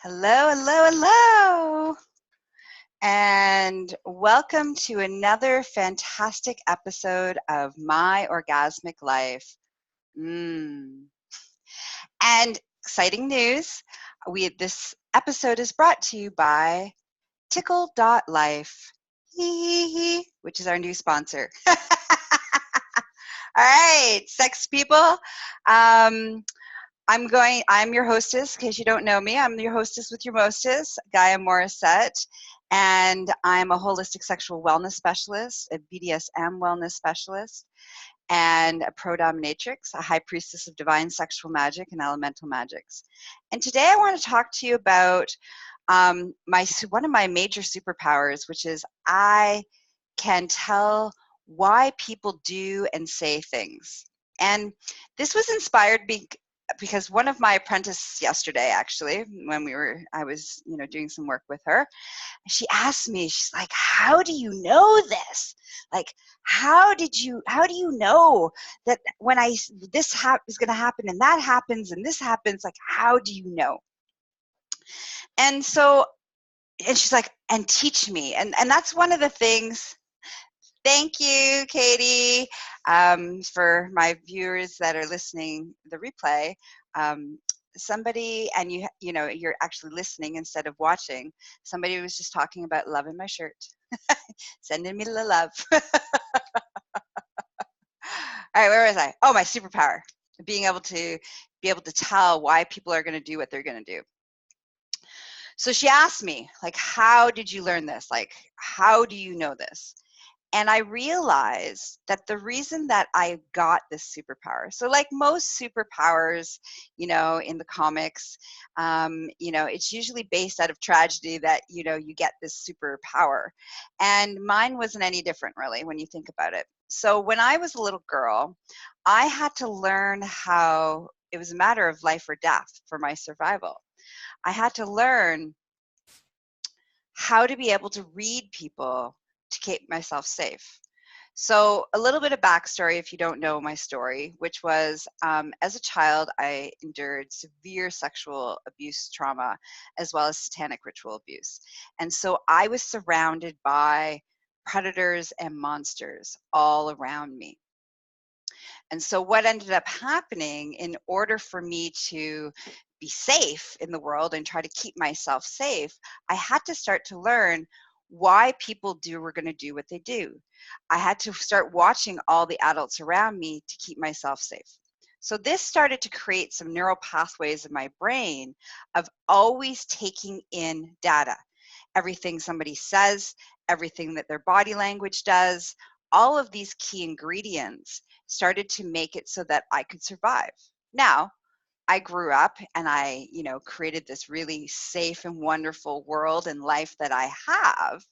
Hello, hello, hello, and welcome to another fantastic episode of My Orgasmic Life. And exciting news, this episode is brought to you by Tickle.life, which is our new sponsor. All right, sex people. I'm your hostess, in case you don't know me. I'm your hostess with your mostess, Gaia Morrissette, and I'm a holistic sexual wellness specialist, a BDSM wellness specialist, and a pro-dominatrix, a high priestess of divine sexual magic and elemental magics. And today I want to talk to you about one of my major superpowers, which is I can tell why people do and say things. And this was inspired because one of my apprentices yesterday, actually, when I was doing some work with her, she asked me, she's like, how do you know this? Like, how do you know that when this is going to happen and that happens and this happens? Like, how do you know? And she's like, and teach me. And that's one of the things. Thank you, Katie, for my viewers that are listening the replay. Somebody, and you're actually listening instead of watching. Somebody was just talking about loving my shirt, sending me the love. All right, where was I? Oh, my superpower, being able to tell why people are going to do what they're going to do. So she asked me, like, how did you learn this? Like, how do you know this? And I realized that the reason that I got this superpower, so like most superpowers, in the comics, it's usually based out of tragedy that, you get this superpower. And mine wasn't any different, really, when you think about it. So when I was a little girl, I had to learn how it was a matter of life or death for my survival. I had to learn how to be able to read people to keep myself safe. So a little bit of backstory if you don't know my story, which was as a child, I endured severe sexual abuse trauma as well as satanic ritual abuse. And so I was surrounded by predators and monsters all around me. And so what ended up happening, in order for me to be safe in the world and try to keep myself safe, I had to start to learn why people were going to do what they do. I had to start watching all the adults around me to keep myself safe. So this started to create some neural pathways in my brain of always taking in data. Everything somebody says, everything that their body language does, all of these key ingredients started to make it so that I could survive. Now, I grew up and I, created this really safe and wonderful world and life that I have,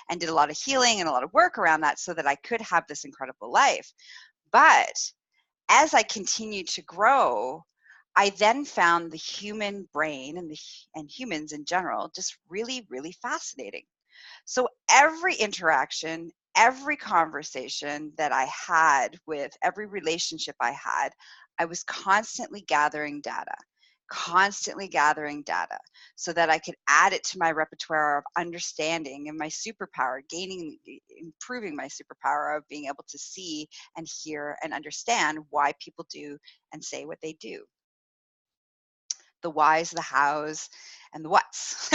and did a lot of healing and a lot of work around that so that I could have this incredible life. But as I continued to grow, I then found the human brain and humans in general just really, really fascinating. So every interaction, every conversation that I had with every relationship I had, I was constantly gathering data so that I could add it to my repertoire of understanding and my superpower, improving my superpower of being able to see and hear and understand why people do and say what they do. The whys, the hows, and the whats.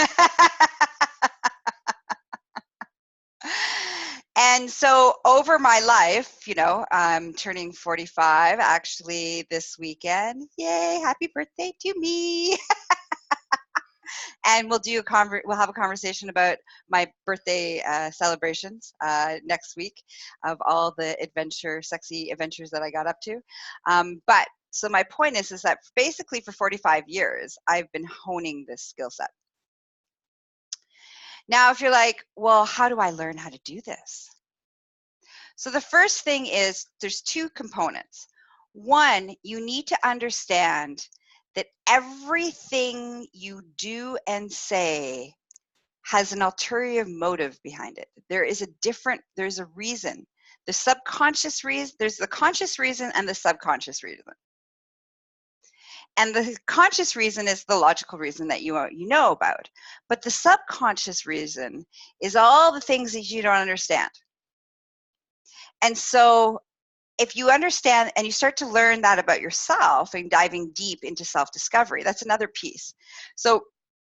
And so over my life, I'm turning 45 actually this weekend. Yay, happy birthday to me. And we'll have a conversation about my birthday celebrations next week of all the sexy adventures that I got up to. But so my point is that basically for 45 years, I've been honing this skill set. Now, if you're like, well, how do I learn how to do this? So the first thing is there's two components. One, you need to understand that everything you do and say has an ulterior motive behind it. There's a reason. The subconscious reason, there's the conscious reason and the subconscious reason. And the conscious reason is the logical reason that you know about. But the subconscious reason is all the things that you don't understand. And so if you understand and you start to learn that about yourself and diving deep into self-discovery, that's another piece. So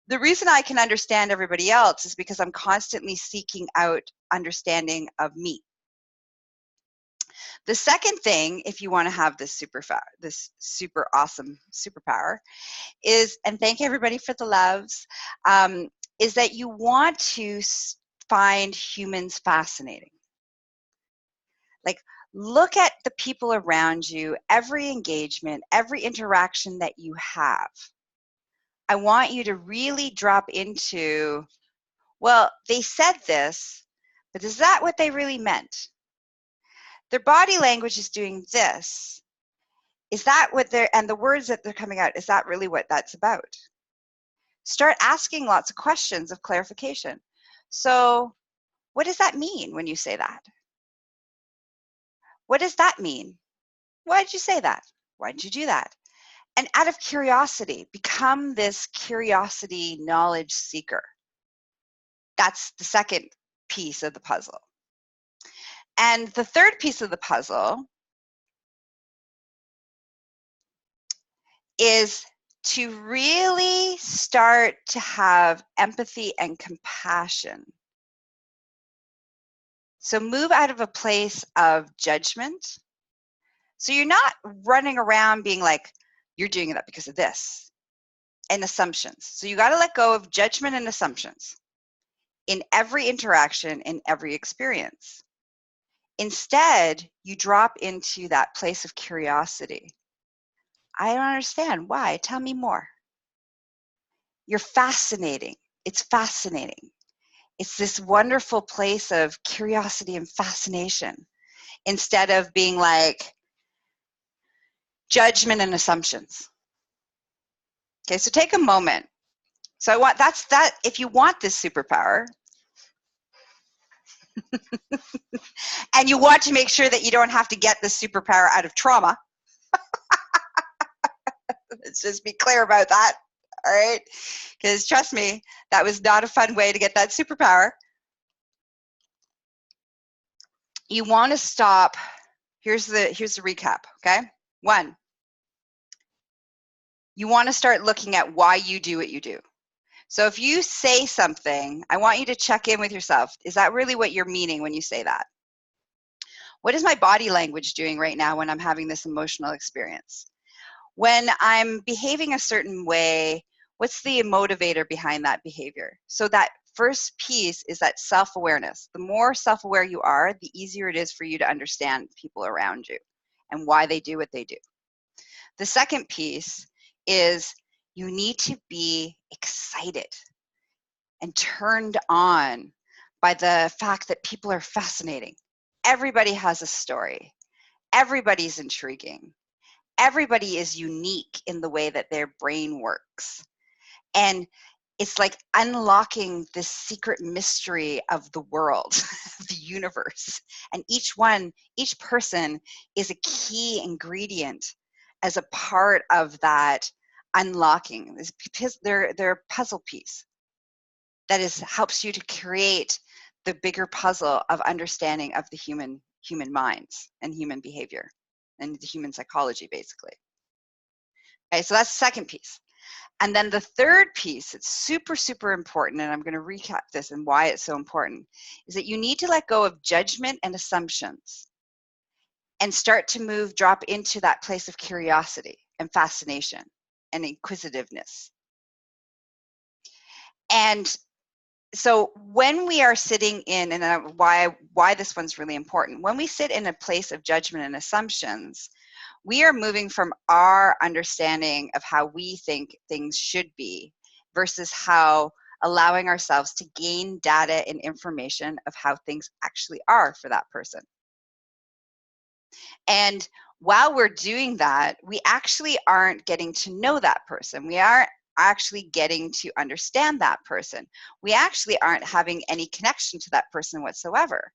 the reason I can understand everybody else is because I'm constantly seeking out understanding of me. The second thing, if you want to have this super awesome superpower, is, and thank everybody for the loves, is that you want to find humans fascinating. Like, look at the people around you, every engagement, every interaction that you have. I want you to really drop into, well, they said this, but is that what they really meant? Their body language is doing this. Is that what they're, and the words that they're coming out, is that really what that's about? Start asking lots of questions of clarification. So, what does that mean when you say that? What does that mean? Why did you say that? Why did you do that? And out of curiosity, become this curiosity knowledge seeker. That's the second piece of the puzzle. And the third piece of the puzzle is to really start to have empathy and compassion. So move out of a place of judgment. So you're not running around being like, you're doing that because of this, and assumptions. So you got to let go of judgment and assumptions in every interaction, in every experience. Instead, you drop into that place of curiosity. I don't understand. Why? Tell me more. You're fascinating. It's fascinating. It's this wonderful place of curiosity and fascination instead of being like judgment and assumptions. Okay, so take a moment. So I want, that's that, if you want this superpower, and you want to make sure that you don't have to get this superpower out of trauma, let's just be clear about that, all right? Because trust me, that was not a fun way to get that superpower. You want to stop. Here's the recap, okay? 1, you want to start looking at why you do what you do. So if you say something, I want you to check in with yourself. Is that really what you're meaning when you say that? What is my body language doing right now when I'm having this emotional experience? When I'm behaving a certain way, what's the motivator behind that behavior? So that first piece is that self-awareness. The more self-aware you are, the easier it is for you to understand people around you and why they do what they do. The second piece is you need to be excited and turned on by the fact that people are fascinating. Everybody has a story. Everybody's intriguing. Everybody is unique in the way that their brain works. And it's like unlocking this secret mystery of the world, the universe. And each person is a key ingredient as a part of that unlocking. They're a puzzle piece that helps you to create the bigger puzzle of understanding of the human minds and human behavior and the human psychology, basically. Okay, so that's the second piece. And then the third piece, it's super, super important, and I'm going to recap this and why it's so important, is that you need to let go of judgment and assumptions and start to drop into that place of curiosity and fascination and inquisitiveness. And so when we are sitting in, and why this one's really important, when we sit in a place of judgment and assumptions, we are moving from our understanding of how we think things should be versus how allowing ourselves to gain data and information of how things actually are for that person. And while we're doing that, we actually aren't getting to know that person. We aren't actually getting to understand that person. We actually aren't having any connection to that person whatsoever.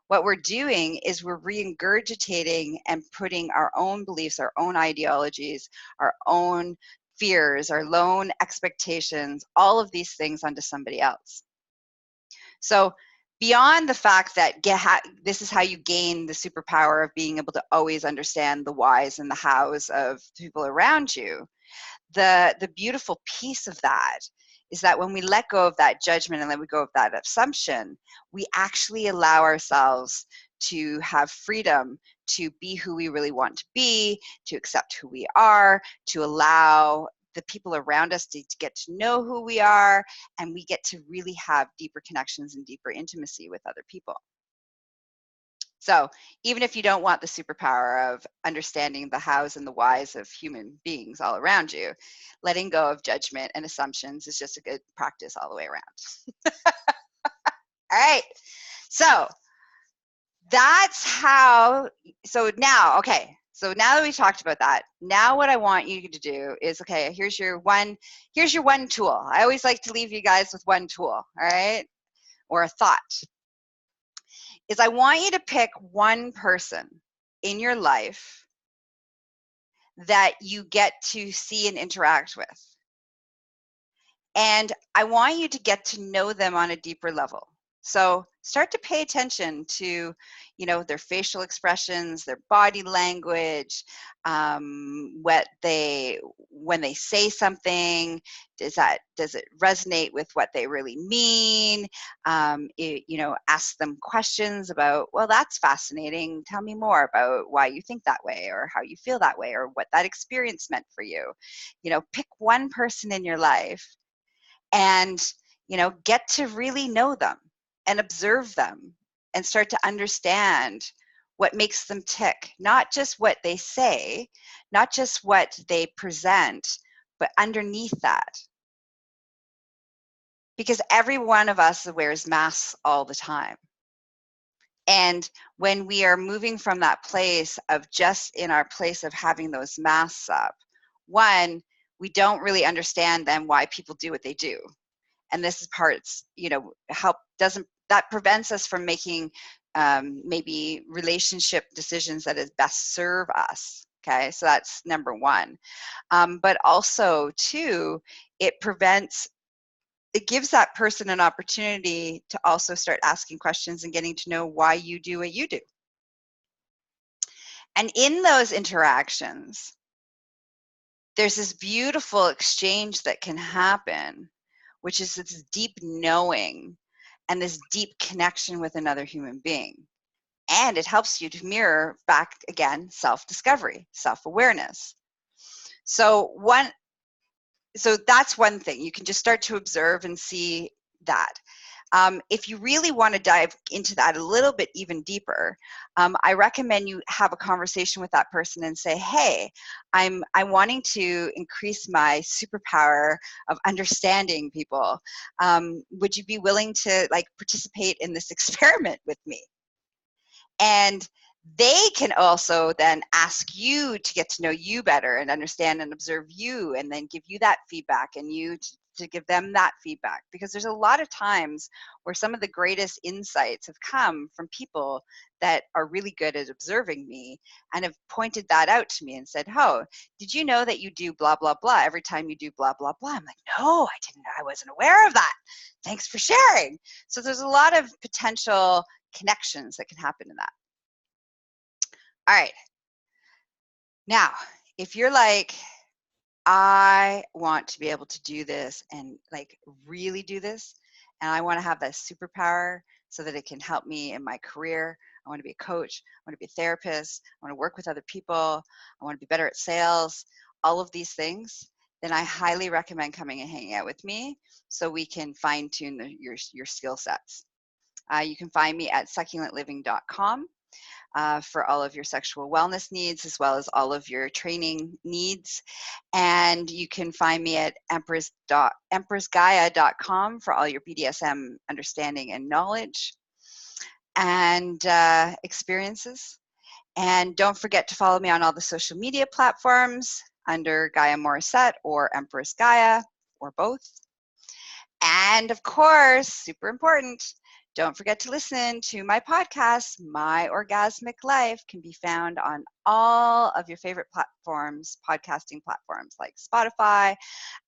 what we're doing is we're regurgitating and putting our own beliefs, our own ideologies, our own fears, our own expectations, all of these things onto somebody else. So beyond the fact that this is how you gain the superpower of being able to always understand the whys and the hows of people around you, the beautiful piece of that is that when we let go of that judgment and let go of that assumption, we actually allow ourselves to have freedom to be who we really want to be, to accept who we are, to allow the people around us to get to know who we are, and we get to really have deeper connections and deeper intimacy with other people. So even if you don't want the superpower of understanding the hows and the whys of human beings all around you, letting go of judgment and assumptions is just a good practice all the way around. All right. So that's how, so now that we talked about that, now what I want you to do is, okay, here's your one tool. I always like to leave you guys with one tool, all right? Or a thought. Is I want you to pick one person in your life that you get to see and interact with. And I want you to get to know them on a deeper level. So start to pay attention to, their facial expressions, their body language, when they say something, does it resonate with what they really mean? Ask them questions about, well, that's fascinating. Tell me more about why you think that way, or how you feel that way, or what that experience meant for you. Pick one person in your life and get to really know them and observe them and start to understand what makes them tick, not just what they say, not just what they present, but underneath that. Because every one of us wears masks all the time. And when we are moving from that place of just in our place of having those masks up, one, we don't really understand then why people do what they do. And this is parts, that prevents us from making maybe relationship decisions that is best serve us. Okay, so that's number one. But also, two, it gives that person an opportunity to also start asking questions and getting to know why you do what you do. And in those interactions, there's this beautiful exchange that can happen, which is this deep knowing and this deep connection with another human being. And it helps you to mirror back again self-discovery, self-awareness. So that's one thing. You can just start to observe and see that. If you really want to dive into that a little bit even deeper, I recommend you have a conversation with that person and say, hey, I'm wanting to increase my superpower of understanding people. Would you be willing to participate in this experiment with me? And they can also then ask you to get to know you better and understand and observe you, and then give you that feedback, and you to give them that feedback. Because there's a lot of times where some of the greatest insights have come from people that are really good at observing me and have pointed that out to me and said, oh, did you know that you do blah, blah, blah every time you do blah, blah, blah? I'm like, no, I didn't. I wasn't aware of that. Thanks for sharing. So there's a lot of potential connections that can happen in that. All right. Now, if you're like, I want to be able to do this and really do this, and I want to have that superpower so that it can help me in my career. I want to be a coach. I want to be a therapist. I want to work with other people. I want to be better at sales, all of these things. Then I highly recommend coming and hanging out with me so we can fine tune your skill sets. You can find me at succulentliving.com. For all of your sexual wellness needs, as well as all of your training needs. And you can find me at empressgaia.com for all your BDSM understanding and knowledge and experiences. And don't forget to follow me on all the social media platforms under Gaia Morrissette or Empress Gaia, or both. And of course, super important, Don't forget to listen to my podcast, My Orgasmic Life, can be found on all of your favorite platforms, podcasting platforms like Spotify,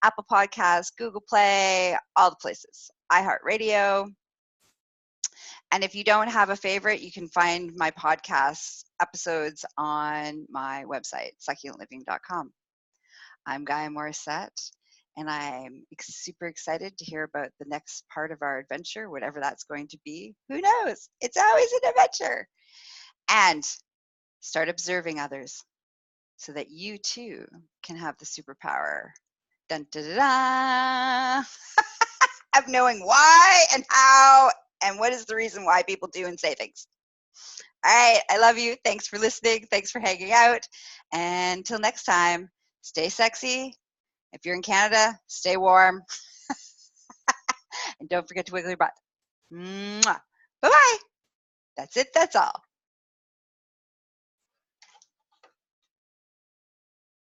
Apple Podcasts, Google Play, all the places, iHeartRadio. And if you don't have a favorite, you can find my podcast episodes on my website, succulentliving.com. I'm Gaia Morrissette, and I'm super excited to hear about the next part of our adventure, whatever that's going to be. Who knows? It's always an adventure. And start observing others so that you too can have the superpower. Dun, da, da, da. Of knowing why and how and what is the reason why people do and say things. All right. I love you. Thanks for listening. Thanks for hanging out. And until next time, stay sexy. If you're in Canada, stay warm. And don't forget to wiggle your butt. Mwah. Bye-bye. That's it. That's all.